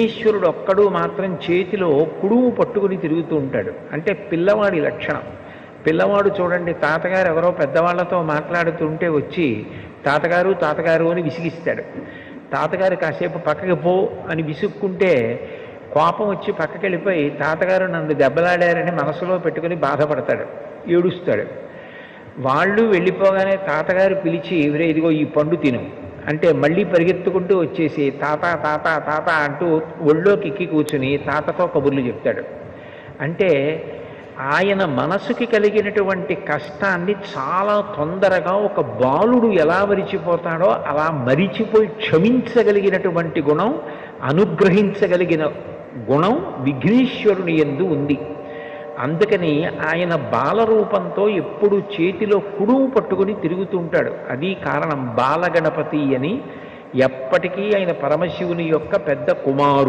ఈశ్వరుడు ఒక్కడు మాత్రం చేతిలో కుడుము పట్టుకుని తిరుగుతూ ఉంటాడు. అంటే పిల్లవాడి లక్షణం. పిల్లవాడు చూడండి, తాతగారు ఎవరో పెద్దవాళ్లతో మాట్లాడుతుంటే వచ్చి తాతగారు తాతగారు అని విసిగిస్తాడు. తాతగారు కాసేపు పక్కకి పో అని విసుక్కుంటే కోపం వచ్చి పక్కకి వెళ్ళిపోయి తాతగారు నన్ను దెబ్బలాడారని మనసులో పెట్టుకుని బాధపడతాడు, ఏడుస్తాడు. వాళ్ళు వెళ్ళిపోగానే తాతగారు పిలిచి ఇవరే ఇదిగో ఈ పండు తిను అంటే మళ్ళీ పరిగెత్తుకుంటూ వచ్చేసి తాత తాత తాత అంటూ ఒళ్ళోకి ఎక్కి కూర్చుని తాతతో కబుర్లు చెప్తాడు. అంటే ఆయన మనసుకి కలిగినటువంటి కష్టాన్ని చాలా తొందరగా ఒక బాలుడు ఎలా మరిచిపోతాడో అలా మరిచిపోయి క్షమించగలిగినటువంటి గుణం, అనుగ్రహించగలిగిన గుణం విఘ్నేశ్వరుని యందు ఉంది. అందుకని ఆయన బాలరూపంతో ఎప్పుడు చేతిలో కుడుము పట్టుకుని తిరుగుతుంటాడు. అది కారణం బాలగణపతి అని. ఎప్పటికీ ఆయన పరమశివుని యొక్క పెద్ద కుమారుడు.